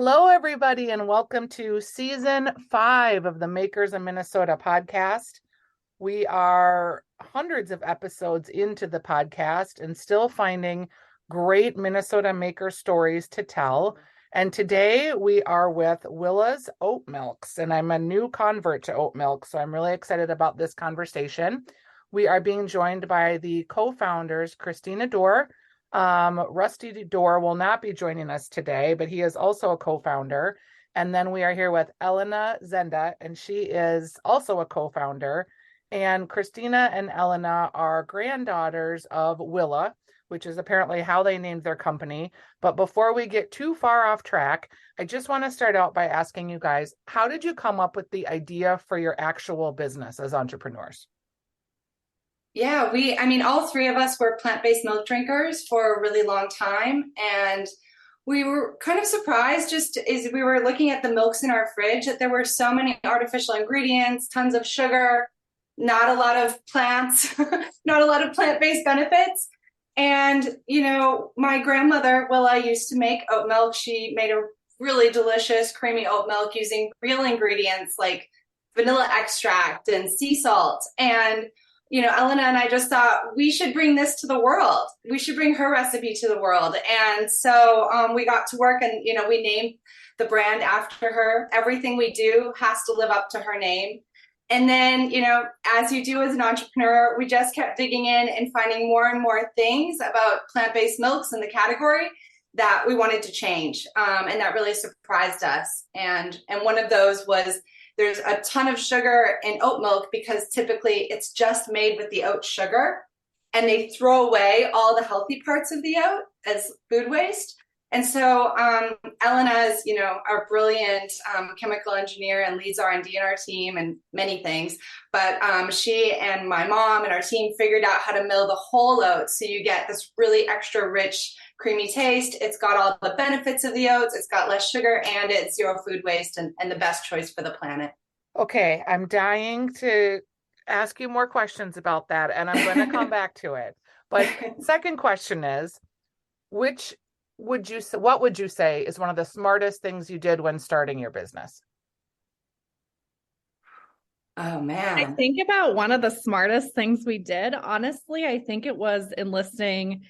Hello, everybody, and welcome to season 5 of the Makers in Minnesota podcast. We are hundreds of episodes into the podcast and still finding great Minnesota maker stories to tell. And today we are with Willa's Oat Milks, and I'm a new convert to oat milk, so I'm really excited about this conversation. We are being joined by the co-founders, Christina Dorr. Rusty Dorr will not be joining us today, but he is also a co-founder. And then we are here with Elena Zenda, and she is also a co-founder. And Christina and Elena are granddaughters of Willa, which is apparently how they named their company. But before we get too far off track, I just want to start out by asking you guys, how did you come up with the idea for your actual business as entrepreneurs? Yeah, all three of us were plant-based milk drinkers for a really long time. And we were kind of surprised just as we were looking at the milks in our fridge that there were so many artificial ingredients, tons of sugar, not a lot of plants, not a lot of plant-based benefits. And, my grandmother, Willa, used to make oat milk. She made a really delicious, creamy oat milk using real ingredients like vanilla extract and sea salt. And Elena and I just thought we should bring this to the world. We should bring her recipe to the world. And so we got to work and, we named the brand after her. Everything we do has to live up to her name. And then, as you do as an entrepreneur, we just kept digging in and finding more and more things about plant-based milks in the category that we wanted to change. And that really surprised us. And one of those was there's a ton of sugar in oat milk because typically it's just made with the oat sugar and they throw away all the healthy parts of the oat as food waste. And so Elena is, our brilliant chemical engineer and leads R&D in our team and many things. But she and my mom and our team figured out how to mill the whole oat. So you get this really extra rich, creamy taste. It's got all the benefits of the oats. It's got less sugar and it's zero food waste and the best choice for the planet. Okay, I'm dying to ask you more questions about that, and I'm going to come back to it. But second question is, what would you say is one of the smartest things you did when starting your business? Oh, I man. think about one of the smartest things we did. Honestly, I think it was enlisting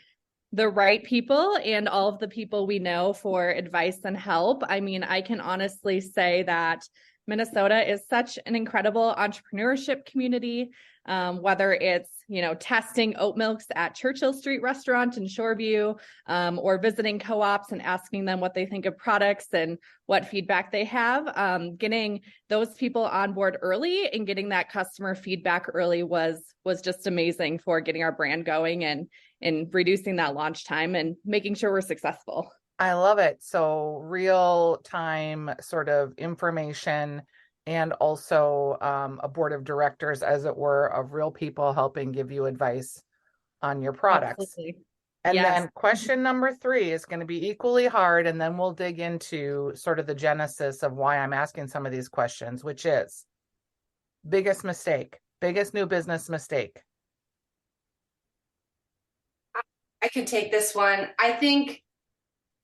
the right people and all of the people we know for advice and help. I mean, I can honestly say that Minnesota is such an incredible entrepreneurship community, whether it's, testing oat milks at Churchill Street Restaurant in Shoreview, or visiting co-ops and asking them what they think of products and what feedback they have. Getting those people on board early and getting that customer feedback early was just amazing for getting our brand going and reducing that launch time and making sure we're successful. I love it. So real time sort of information and also a board of directors, as it were, of real people helping give you advice on your products. Absolutely. And Yes. then question number 3 is going to be equally hard. And then we'll dig into sort of the genesis of why I'm asking some of these questions, which is biggest new business mistake. I could take this one. I think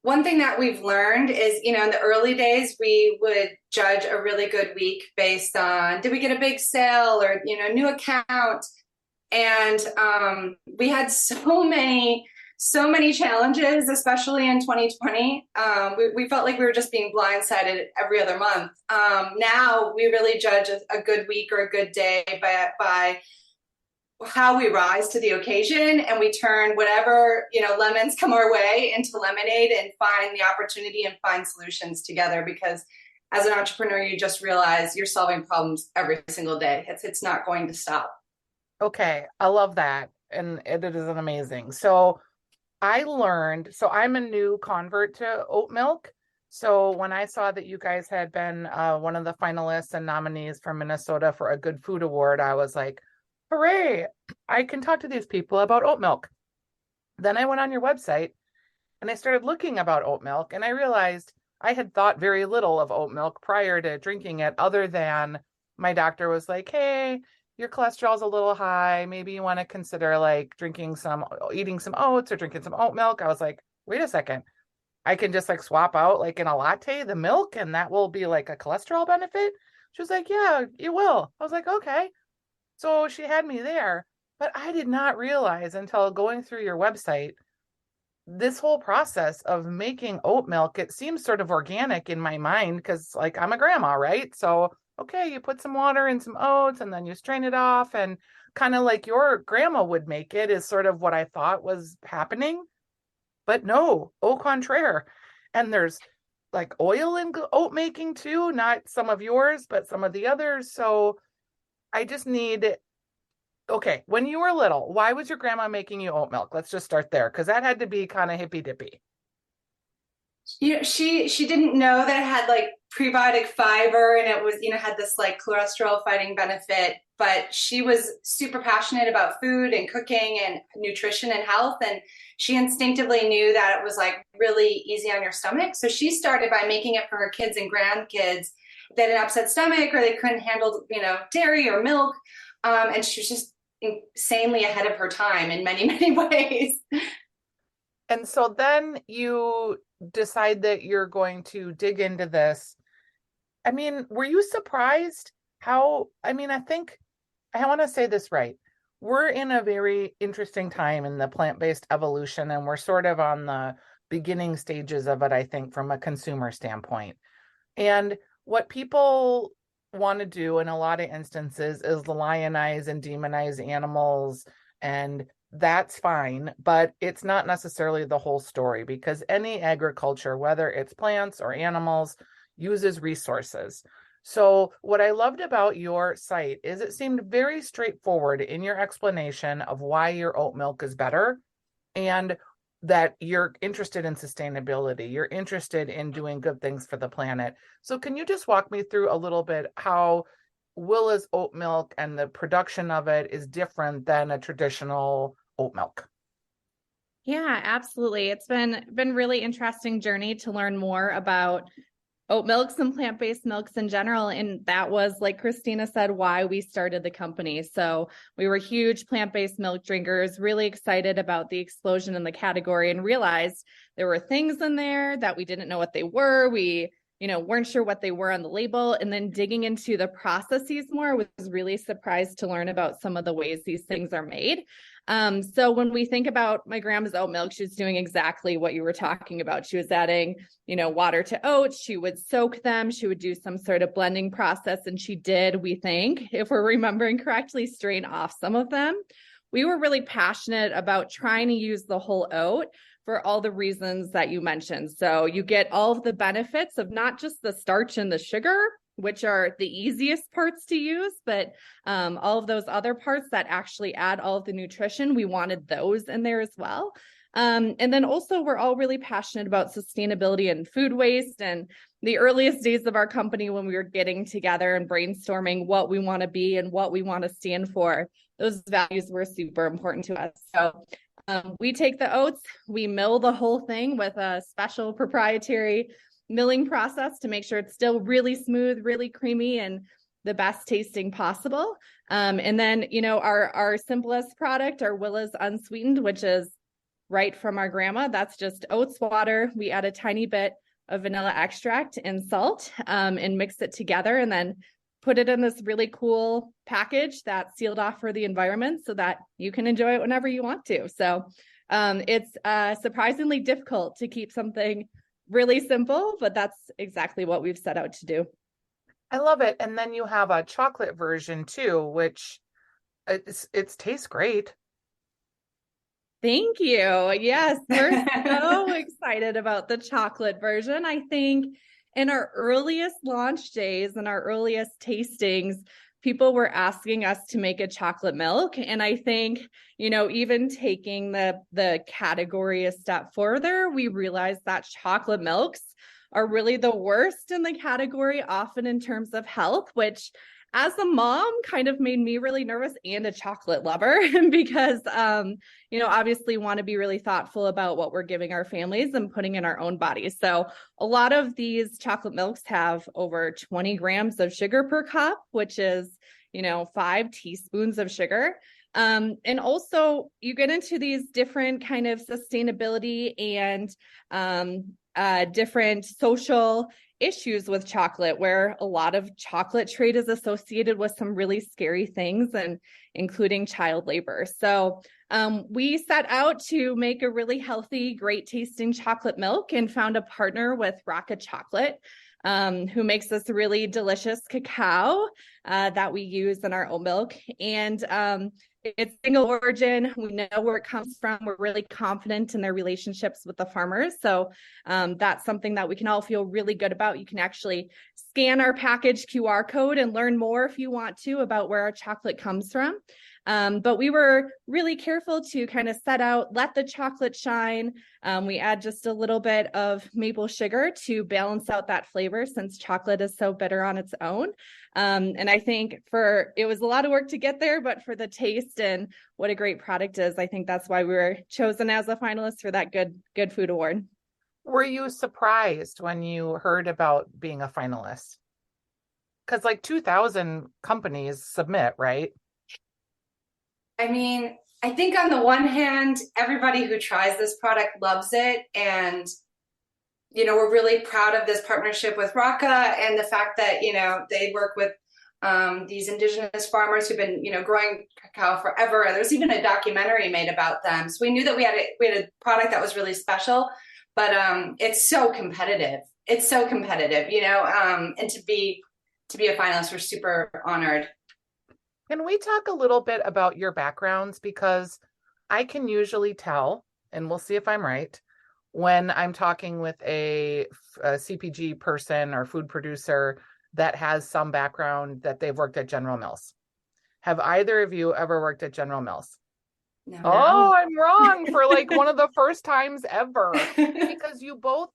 one thing that we've learned is, in the early days, we would judge a really good week based on, did we get a big sale or, new account? And we had so many challenges, especially in 2020. We felt like we were just being blindsided every other month. Now we really judge a good week or a good day by how we rise to the occasion, and we turn whatever lemons come our way into lemonade and find the opportunity and find solutions together, because as an entrepreneur you just realize you're solving problems every single day. It's not going to stop. Okay, I love that, and it is amazing. So I'm a new convert to oat milk. So when I saw that you guys had been one of the finalists and nominees for Minnesota for a Good Food Award, I was like, hooray, I can talk to these people about oat milk. Then I went on your website and I started looking about oat milk, and I realized I had thought very little of oat milk prior to drinking it, other than my doctor was like, hey, your cholesterol's a little high. Maybe you want to consider like eating some oats or drinking some oat milk. I was like, wait a second. I can just like swap out like in a latte the milk and that will be like a cholesterol benefit? She was like, yeah, it will. I was like, okay. So she had me there, but I did not realize until going through your website this whole process of making oat milk. It seems sort of organic in my mind because like I'm a grandma, right? So okay, you put some water and some oats and then you strain it off, and kind of like your grandma would make it is sort of what I thought was happening. But no, au contraire. And there's like oil in oat making too, not some of yours, but some of the others. So I just need, okay, when you were little, why was your grandma making you oat milk? Let's just start there because that had to be kind of hippy dippy. She didn't know that it had like prebiotic fiber and it was, had this like cholesterol fighting benefit, but she was super passionate about food and cooking and nutrition and health. And she instinctively knew that it was like really easy on your stomach. So she started by making it for her kids and grandkids that had an upset stomach or they couldn't handle, dairy or milk. And she was just insanely ahead of her time in many, many ways. And so then you decide that you're going to dig into this. I mean, were you surprised how, I mean, I think I want to say this right. We're in a very interesting time in the plant-based evolution, and we're sort of on the beginning stages of it, I think, from a consumer standpoint. And what people want to do in a lot of instances is lionize and demonize animals, and that's fine, but it's not necessarily the whole story because any agriculture, whether it's plants or animals, uses resources. So what I loved about your site is it seemed very straightforward in your explanation of why your oat milk is better and that you're interested in sustainability. You're interested in doing good things for the planet. So can you just walk me through a little bit how Willa's oat milk and the production of it is different than a traditional oat milk? Yeah, absolutely. It's been really interesting journey to learn more about oat milks and plant-based milks in general. And that was, like Christina said, why we started the company. So we were huge plant-based milk drinkers, really excited about the explosion in the category and realized there were things in there that we didn't know what they were. We, weren't sure what they were on the label. And then digging into the processes more, was really surprised to learn about some of the ways these things are made. So when we think about my grandma's oat milk, she was doing exactly what you were talking about. She was adding, water to oats. She would soak them. She would do some sort of blending process. And she did, we think, if we're remembering correctly, strain off some of them. We were really passionate about trying to use the whole oat for all the reasons that you mentioned. So you get all of the benefits of not just the starch and the sugar, which are the easiest parts to use, but all of those other parts that actually add all of the nutrition, we wanted those in there as well. And then also we're all really passionate about sustainability and food waste. And the earliest days of our company, when we were getting together and brainstorming what we want to be and what we want to stand for, those values were super important to us. So we take the oats, we mill the whole thing with a special proprietary milling process to make sure it's still really smooth, really creamy, and the best tasting possible. And then, our simplest product, our Willa's unsweetened, which is right from our grandma. That's just oats water. We add a tiny bit of vanilla extract and salt and mix it together and then put it in this really cool package that's sealed off for the environment so that you can enjoy it whenever you want to. So it's surprisingly difficult to keep something really simple, but that's exactly what we've set out to do. I love it. And then you have a chocolate version too, which it tastes great. Thank you. Yes, we're so excited about the chocolate version. I think in our earliest launch days and our earliest tastings, people were asking us to make a chocolate milk. And I think, even taking the category a step further, we realized that chocolate milks are really the worst in the category, often in terms of health, which as a mom kind of made me really nervous and a chocolate lover because, obviously want to be really thoughtful about what we're giving our families and putting in our own bodies. So a lot of these chocolate milks have over 20 grams of sugar per cup, which is, 5 teaspoons of sugar. And also you get into these different kind of sustainability and different social issues with chocolate, where a lot of chocolate trade is associated with some really scary things, and including child labor. So we set out to make a really healthy, great tasting chocolate milk, and found a partner with Rocca Chocolate, who makes this really delicious cacao that we use in our oat milk. And it's single origin. We know where it comes from. We're really confident in their relationships with the farmers. So that's something that we can all feel really good about. You can actually scan our package QR code and learn more if you want to about where our chocolate comes from. But we were really careful to kind of set out, let the chocolate shine. We add just a little bit of maple sugar to balance out that flavor, since chocolate is so bitter on its own. And I think it was a lot of work to get there, but for the taste and what a great product is, I think that's why we were chosen as a finalist for that Good Food Award. Were you surprised when you heard about being a finalist? Because like 2,000 companies submit, right? I mean, I think on the one hand, everybody who tries this product loves it. And, we're really proud of this partnership with Rocca, and the fact that, they work with these indigenous farmers who've been, growing cacao forever. And there's even a documentary made about them. So we knew that we had a product that was really special, but it's so competitive. It's so competitive, and to be a finalist, we're super honored. Can we talk a little bit about your backgrounds? Because I can usually tell, and we'll see if I'm right, when I'm talking with a CPG person or food producer that has some background that they've worked at General Mills. Have either of you ever worked at General Mills? No. Oh, I'm wrong for like one of the first times ever. Because you both,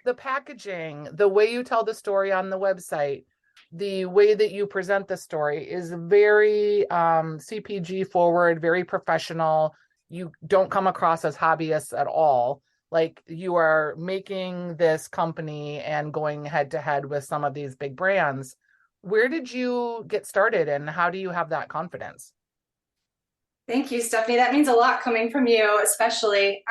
the packaging, the way you tell the story on the website, the way that you present the story is very CPG forward, very professional. You don't come across as hobbyists at all. Like, you are making this company and going head to head with some of these big brands. Where did you get started, and how do you have that confidence? Thank you, Stephanie. That means a lot coming from you, especially.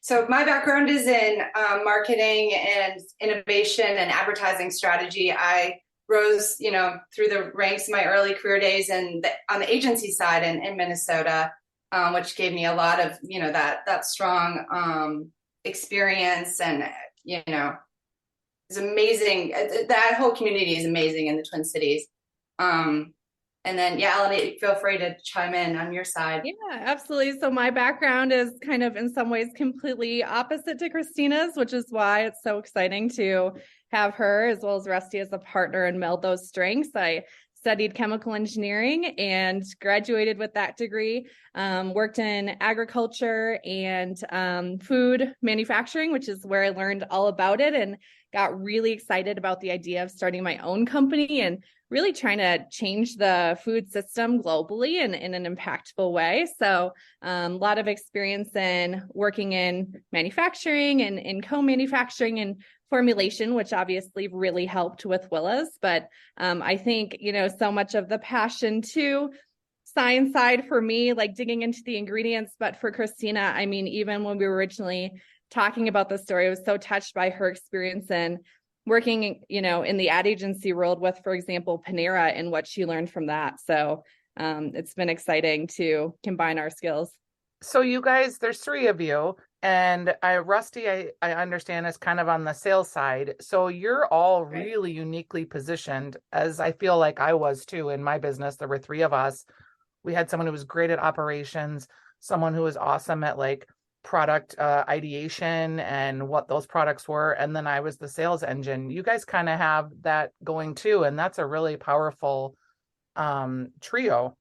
So my background is in marketing and innovation and advertising strategy. I rose, through the ranks in my early career days and on the agency side in Minnesota, which gave me a lot of, that strong experience. And, it's amazing. That whole community is amazing in the Twin Cities. And then, Elodie, feel free to chime in on your side. Yeah, absolutely. So my background is kind of in some ways completely opposite to Christina's, which is why it's so exciting to have her as well as Rusty as a partner and meld those strengths. I studied chemical engineering and graduated with that degree, worked in agriculture and food manufacturing, which is where I learned all about it and got really excited about the idea of starting my own company and really trying to change the food system globally and in an impactful way. So a lot of experience in working in manufacturing and in co-manufacturing and formulation, which obviously really helped with Willa's. But I think, so much of the passion too, science side for me, like digging into the ingredients. But for Christina, I mean, even when we were originally talking about the story, I was so touched by her experience in working, in the ad agency world with, for example, Panera, and what she learned from that. So it's been exciting to combine our skills. So you guys, there's three of you, and Rusty, I understand, is kind of on the sales side. So you're all really uniquely positioned, as I feel like I was too in my business. There were three of us. We had someone who was great at operations, someone who was awesome at like product ideation and what those products were, and then I was the sales engine. You guys kind of have that going too, and that's a really powerful trio.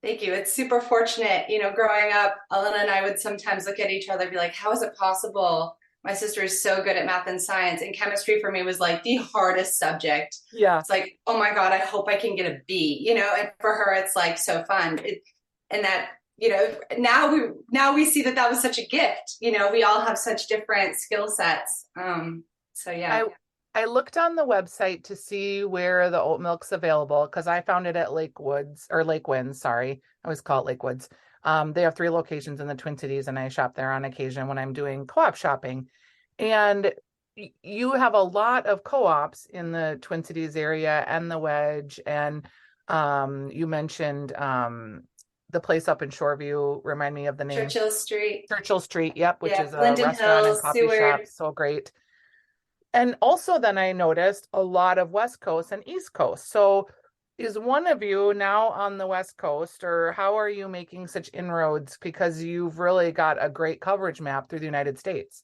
Thank you. It's super fortunate. Growing up, Elena and I would sometimes look at each other and be like, how is it possible? My sister is so good at math and science, and chemistry for me was like the hardest subject. Yeah. It's like, oh my God, I hope I can get a B, and for her, it's like so fun. And that, now we see that was such a gift. We all have such different skill sets. So yeah. I looked on the website to see where the oat milk's available, because I found it at Lake Winds. Sorry, I always call it Lake Woods. They have 3 locations in the Twin Cities, and I shop there on occasion when I'm doing co-op shopping. And you have a lot of co-ops in the Twin Cities area and the Wedge. And you mentioned the place up in Shoreview. Remind me of the name. Churchill Street. Churchill Street, yep, which Yeah, is a Linden restaurant and Hills, coffee Seward. shop. So great. And also then I noticed a lot of West Coast and East Coast. So is one of you now on the West Coast, or how are you making such inroads? Because you've really got a great coverage map through the United States.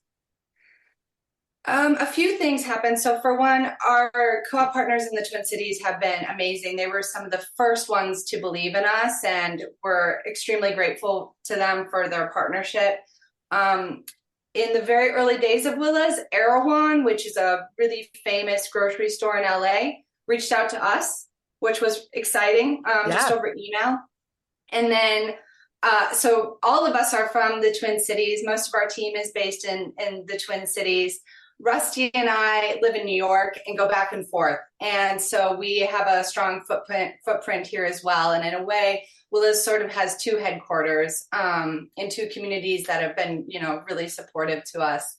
A few things happened. So for one, our co-op partners in the Twin Cities have been amazing. They were some of the first ones to believe in us, and we're extremely grateful to them for their partnership. In the very early days of Willa's, Erewhon, which is a really famous grocery store in LA, reached out to us, which was exciting, just over email. And then, so all of us are from the Twin Cities. Most of our team is based in the Twin Cities. Rusty and I live in New York and go back and forth. And so we have a strong footprint here as well. And in a way, Willa's sort of has two headquarters in two communities that have been, really supportive to us.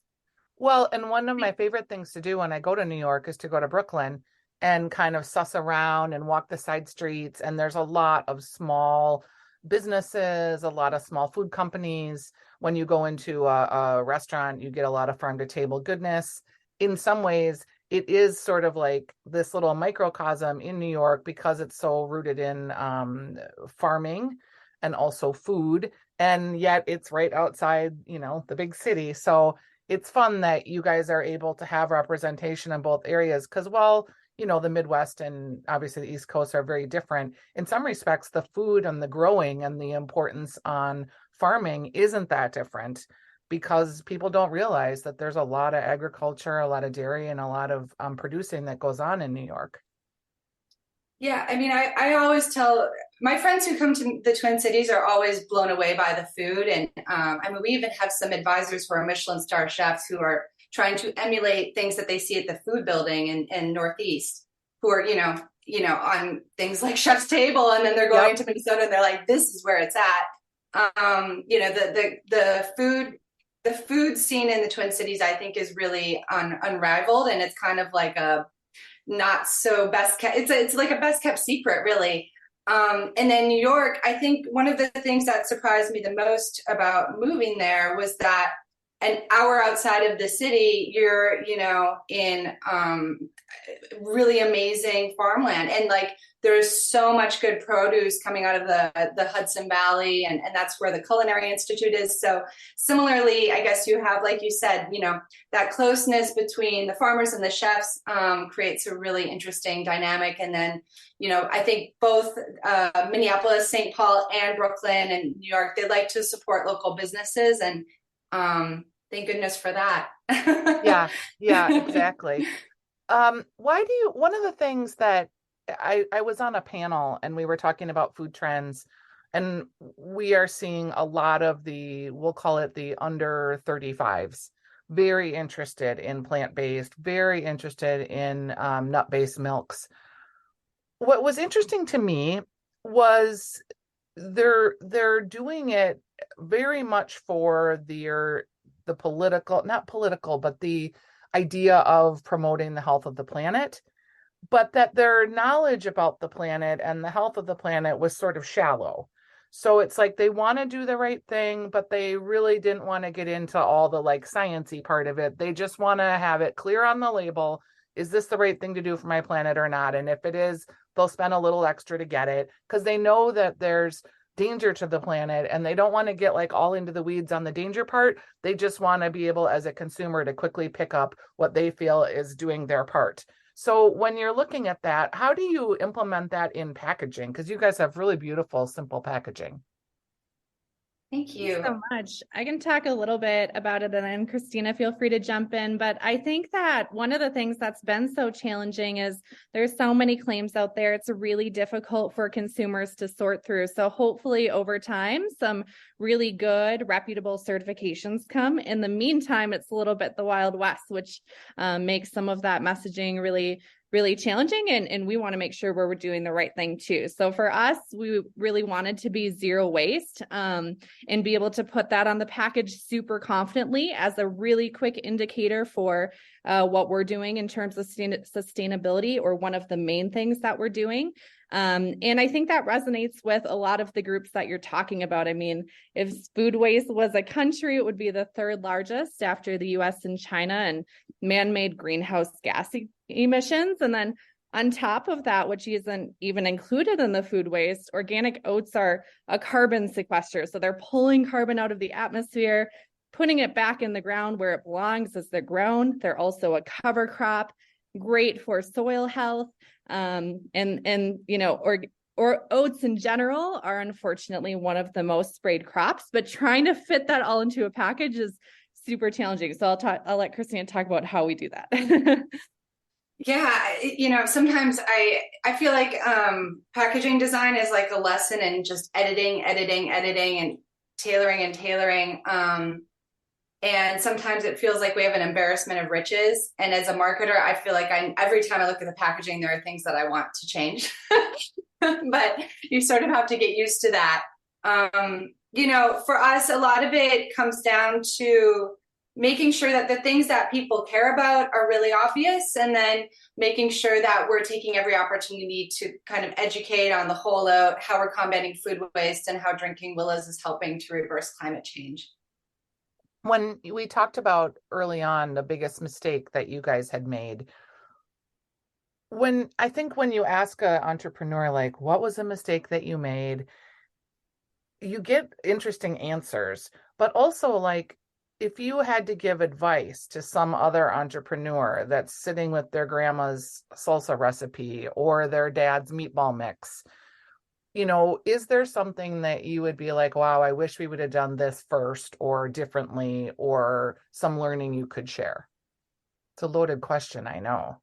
Well, and one of my favorite things to do when I go to New York is to go to Brooklyn and kind of suss around and walk the side streets. And there's a lot of small businesses, a lot of small food companies. When you go into a restaurant, you get a lot of farm to table goodness. In some ways, it is sort of like this little microcosm in New York because it's so rooted in farming and also food. And yet it's right outside, the big city. So it's fun that you guys are able to have representation in both areas because the Midwest and obviously the East Coast are very different. In some respects, the food and the growing and the importance on farming isn't that different because people don't realize that there's a lot of agriculture, a lot of dairy, and a lot of producing that goes on in New York. Yeah, I mean, I always tell my friends who come to the Twin Cities are always blown away by the food. And we even have some advisors who are Michelin star chefs who are trying to emulate things that they see at the food building in Northeast, who are, on things like Chef's Table. And then they're going into Minnesota and they're like, this is where it's at. The food scene in the Twin Cities, I think, is really unrivaled. And it's kind of like a not so best kept, it's like a best kept secret, really. And then New York, I think one of the things that surprised me the most about moving there was that an hour outside of the city, you're, in really amazing farmland. And there's so much good produce coming out of the Hudson Valley. And that's where the Culinary Institute is. So similarly, I guess you have, like you said, that closeness between the farmers and the chefs creates a really interesting dynamic. And then, I think both Minneapolis, St. Paul, and Brooklyn and New York, they like to support local businesses. And thank goodness for that. Yeah, exactly. One of the things that I was on a panel and we were talking about food trends, and we are seeing a lot of we'll call it the under 35s, very interested in plant-based, very interested in nut-based milks. What was interesting to me was they're doing it very much for the political, not political, but the idea of promoting the health of the planet, but that their knowledge about the planet and the health of the planet was sort of shallow. So it's like they want to do the right thing, but they really didn't want to get into all the sciencey part of it. They just want to have it clear on the label. Is this the right thing to do for my planet or not? And if it is, they'll spend a little extra to get it because they know that there's danger to the planet and they don't want to get all into the weeds on the danger part. They just want to be able as a consumer to quickly pick up what they feel is doing their part. So when you're looking at that, how do you implement that in packaging? Because you guys have really beautiful, simple packaging. Thank you. Thank you so much. I can talk a little bit about it and then Christina, feel free to jump in. But I think that one of the things that's been so challenging is there's so many claims out there. It's really difficult for consumers to sort through. So hopefully over time, some really good, reputable certifications come. In the meantime, it's a little bit the Wild West, which makes some of that messaging really really challenging, and we want to make sure we're doing the right thing too. So for us, we really wanted to be zero waste, and be able to put that on the package super confidently as a really quick indicator for what we're doing in terms of sustainability, or one of the main things that we're doing. And I think that resonates with a lot of the groups that you're talking about. I mean, if food waste was a country, it would be the third largest after the US and China, and man-made greenhouse gas emissions. And then on top of that, which isn't even included in the food waste, organic oats are a carbon sequester. So they're pulling carbon out of the atmosphere, putting it back in the ground where it belongs as they're grown. They're also a cover crop, great for soil health. And you know, or oats in general are unfortunately one of the most sprayed crops, but trying to fit that all into a package is super challenging. So I'll let Christina talk about how we do that. Yeah, you know, sometimes I feel like packaging design is like a lesson in just editing, and tailoring. And sometimes it feels like we have an embarrassment of riches. And as a marketer, I feel like every time I look at the packaging, there are things that I want to change. But you sort of have to get used to that. You know, for us, a lot of it comes down to making sure that the things that people care about are really obvious, and then making sure that we're taking every opportunity to kind of educate on the whole oat, how we're combating food waste, and how drinking Willa's is helping to reverse climate change. When we talked about early on the biggest mistake that you guys had made, I think when you ask an entrepreneur, like, what was a mistake that you made, you get interesting answers. But also, like, if you had to give advice to some other entrepreneur that's sitting with their grandma's salsa recipe or their dad's meatball mix, you know, is there something that you would be like, wow, I wish we would have done this first or differently, or some learning you could share? It's a loaded question, I know.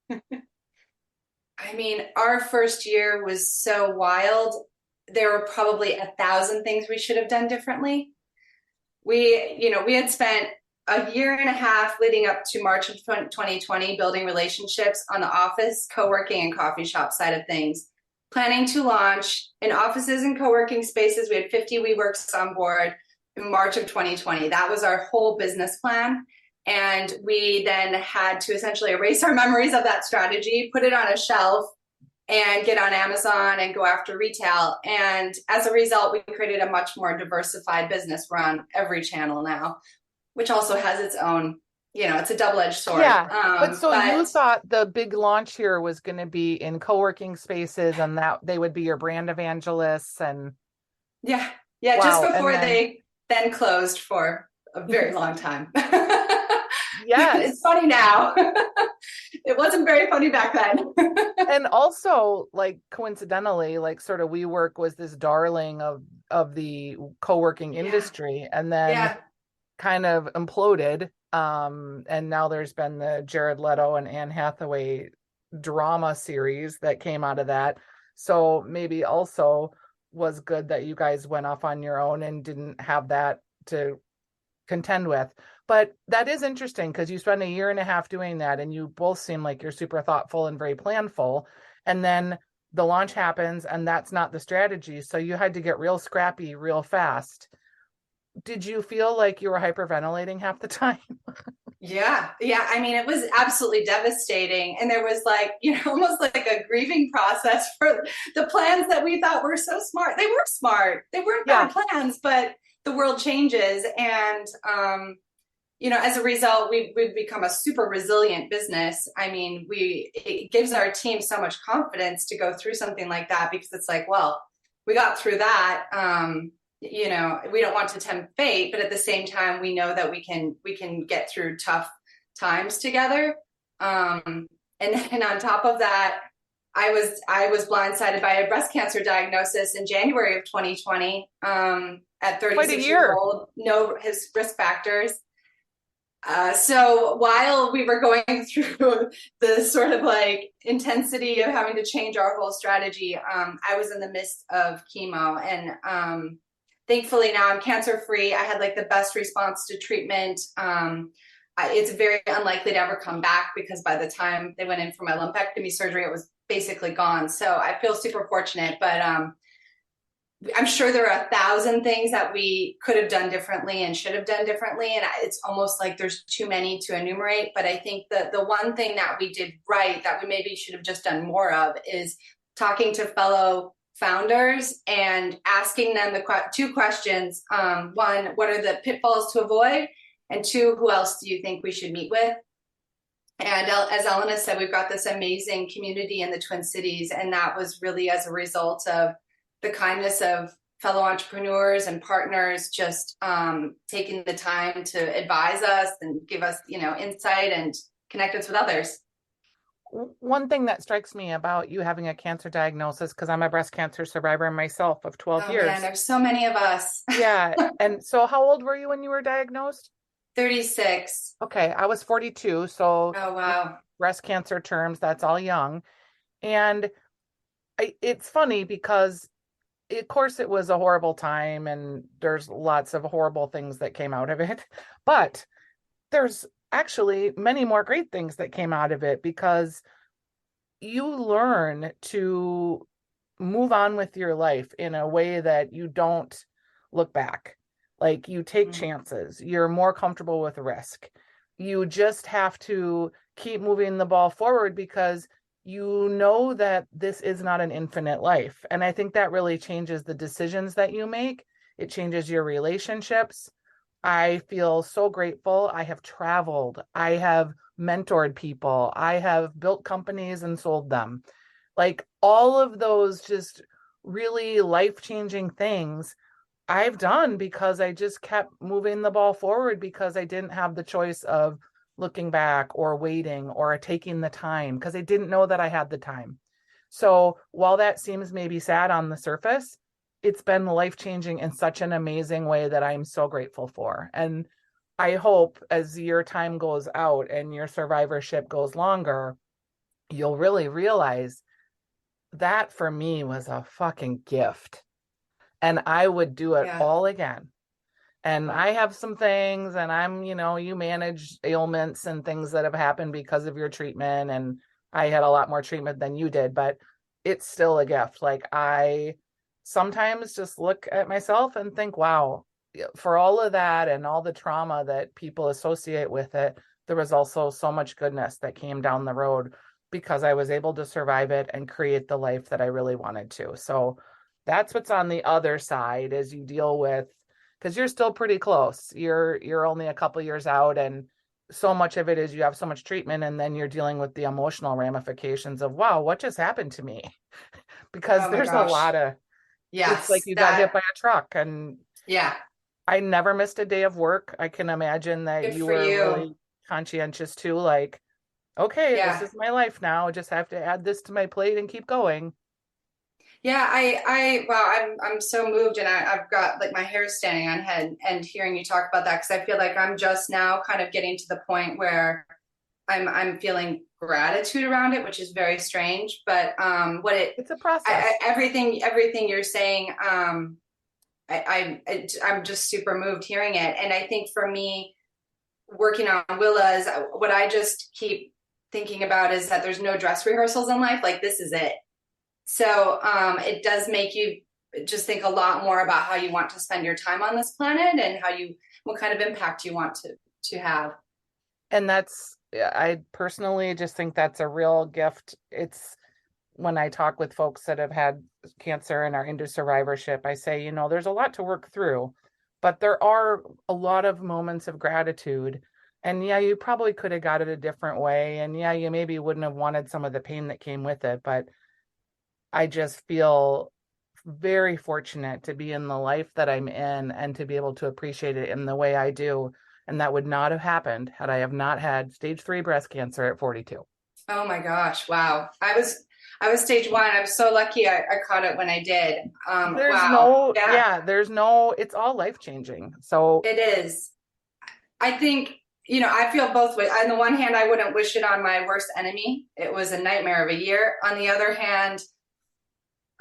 I mean, our first year was so wild. There were probably 1,000 things we should have done differently. We had spent a year and a half leading up to March of 2020 building relationships on the office, co-working, and coffee shop side of things, planning to launch in offices and co-working spaces. We had 50 WeWorks on board in March of 2020. That was our whole business plan. And we then had to essentially erase our memories of that strategy, put it on a shelf, and get on Amazon and go after retail. And as a result, we created a much more diversified business. We're on every channel now, which also has its own, you know, it's a double-edged sword. Yeah. But you thought the big launch here was going to be in co-working spaces, and that they would be your brand evangelists. And yeah, wow. Just before they then closed for a very long time. Yeah. It's funny now. It wasn't very funny back then. And also, like, coincidentally, like, sort of WeWork was this darling of the co-working industry, and then kind of imploded. And now there's been the Jared Leto and Anne Hathaway drama series that came out of that. So maybe also was good that you guys went off on your own and didn't have that to contend with. But that is interesting, because you spend a year and a half doing that, and you both seem like you're super thoughtful and very planful. And then the launch happens, and that's not the strategy. So you had to get real scrappy real fast. Did you feel like you were hyperventilating half the time? Yeah. I mean, it was absolutely devastating. And there was, like, you know, almost like a grieving process for the plans that we thought were so smart. They were smart. They weren't bad plans, but the world changes. And, you know, as a result, we've become a super resilient business. I mean, it gives our team so much confidence to go through something like that, because it's like, well, we got through that. You know, we don't want to tempt fate, but at the same time, we know that we can get through tough times together. And then on top of that, I was blindsided by a breast cancer diagnosis in January of 2020. At 36 years old, no risk factors. So while we were going through the sort of like intensity of having to change our whole strategy, I was in the midst of chemo, and thankfully now I'm cancer free. I had like the best response to treatment. it's very unlikely to ever come back, because by the time they went in for my lumpectomy surgery, it was basically gone. So I feel super fortunate, but I'm sure there are 1,000 things that we could have done differently and should have done differently. And it's almost like there's too many to enumerate. But I think that the one thing that we did right, that we maybe should have just done more of, is talking to fellow founders and asking them the two questions. One, what are the pitfalls to avoid? And two, who else do you think we should meet with? And as Elena said, we've got this amazing community in the Twin Cities. And that was really as a result of the kindness of fellow entrepreneurs and partners, just taking the time to advise us and give us, insight and connect us with others. One thing that strikes me about you having a cancer diagnosis, because I'm a breast cancer survivor myself of 12 years. Man, there's so many of us. Yeah. And so how old were you when you were diagnosed? 36. Okay. I was 42. So oh, wow. Breast cancer terms, that's all young. And it's funny because of course it was a horrible time and there's lots of horrible things that came out of it, but there's actually many more great things that came out of it, because you learn to move on with your life in a way that you don't look back. Like, you take chances, you're more comfortable with risk. You just have to keep moving the ball forward, because you know that this is not an infinite life. And I think that really changes the decisions that you make. It changes your relationships. I feel so grateful. I have traveled. I have mentored people. I have built companies and sold them. Like, all of those just really life-changing things I've done because I just kept moving the ball forward, because I didn't have the choice of looking back or waiting or taking the time, because I didn't know that I had the time. So while that seems maybe sad on the surface, it's been life-changing in such an amazing way that I'm so grateful for. And I hope as your time goes out and your survivorship goes longer, you'll really realize that for me was a fucking gift. And I would do it all again. And I have some things, and I'm, you manage ailments and things that have happened because of your treatment. And I had a lot more treatment than you did, but it's still a gift. Like, I sometimes just look at myself and think, wow, for all of that and all the trauma that people associate with it, there was also so much goodness that came down the road, because I was able to survive it and create the life that I really wanted to. So that's what's on the other side, as you deal with, because you're still pretty close. You're only a couple years out, and so much of it is you have so much treatment, and then you're dealing with the emotional ramifications of, wow, what just happened to me? Because there's a lot of, it's like you got hit by a truck. And I never missed a day of work. I can imagine that you were really conscientious too. Like, okay, this is my life now. I just have to add this to my plate and keep going. Yeah, wow, I'm so moved, and I've got like my hair standing on head and hearing you talk about that, because I feel like I'm just now kind of getting to the point where I'm feeling gratitude around it, which is very strange. But it's a process. Everything you're saying, I'm just super moved hearing it. And I think for me, working on Willa, is what I just keep thinking about is that there's no dress rehearsals in life. Like, this is it. So it does make you just think a lot more about how you want to spend your time on this planet, and what kind of impact you want to have. And I personally just think that's a real gift. It's when I talk with folks that have had cancer and are into survivorship, I say, there's a lot to work through, but there are a lot of moments of gratitude. And yeah, you probably could have got it a different way. And yeah, you maybe wouldn't have wanted some of the pain that came with it, but I just feel very fortunate to be in the life that I'm in and to be able to appreciate it in the way I do. And that would not have happened had I have not had stage 3 breast cancer at 42. Oh my gosh. Wow. I was stage 1. I'm so lucky I caught it when I did. It's all life-changing. So it is. I think, I feel both ways. On the one hand, I wouldn't wish it on my worst enemy. It was a nightmare of a year. On the other hand,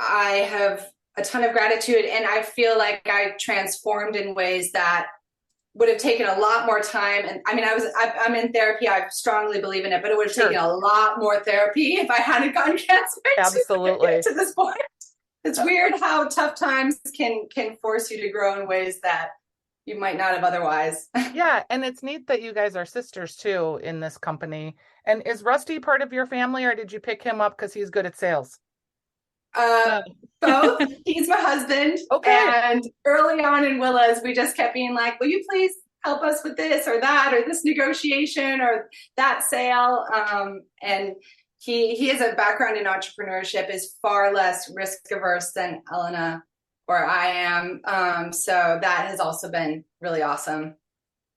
I have a ton of gratitude, and I feel like I transformed in ways that would have taken a lot more time. And I mean, I'm in therapy. I strongly believe in it, but it would have taken a lot more therapy if I hadn't gotten cancer Absolutely. to this point. It's weird how tough times can force you to grow in ways that you might not have otherwise. Yeah, and it's neat that you guys are sisters too in this company. And is Rusty part of your family, or did you pick him up because he's good at sales? Both. He's my husband. Okay. And early on in Willa's, we just kept being like, will you please help us with this or that, or this negotiation or that sale? And he has a background in entrepreneurship, is far less risk averse than Elena or I am. So that has also been really awesome.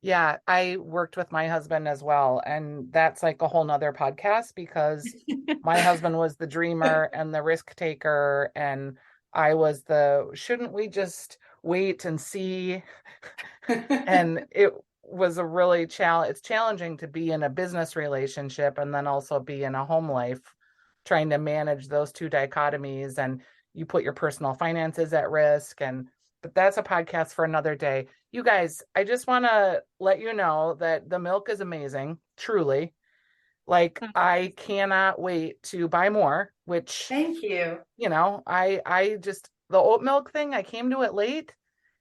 Yeah, I worked with my husband as well. And that's like a whole nother podcast because my husband was the dreamer and the risk taker. And I was shouldn't we just wait and see? And it was a really it's challenging to be in a business relationship and then also be in a home life, trying to manage those two dichotomies, and you put your personal finances at risk. But that's a podcast for another day. You guys, I just want to let you know that the milk is amazing, truly. Like, I cannot wait to buy more, which, thank you. I just, the oat milk thing, I came to it late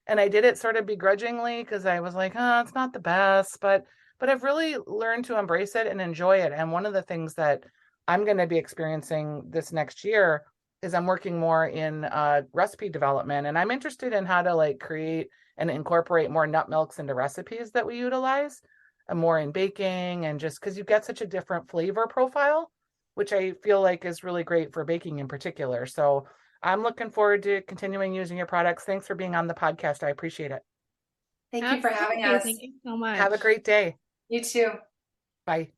and I did it sort of begrudgingly because I was like, oh, it's not the best, but I've really learned to embrace it and enjoy it. And one of the things that I'm going to be experiencing this next year is I'm working more in recipe development, and I'm interested in how to like create and incorporate more nut milks into recipes that we utilize, and more in baking, and just because you get such a different flavor profile, which I feel like is really great for baking in particular. So I'm looking forward to continuing using your products. Thanks for being on the podcast. I appreciate it. Thank you for having us. Thank you so much. Have a great day. You too. Bye.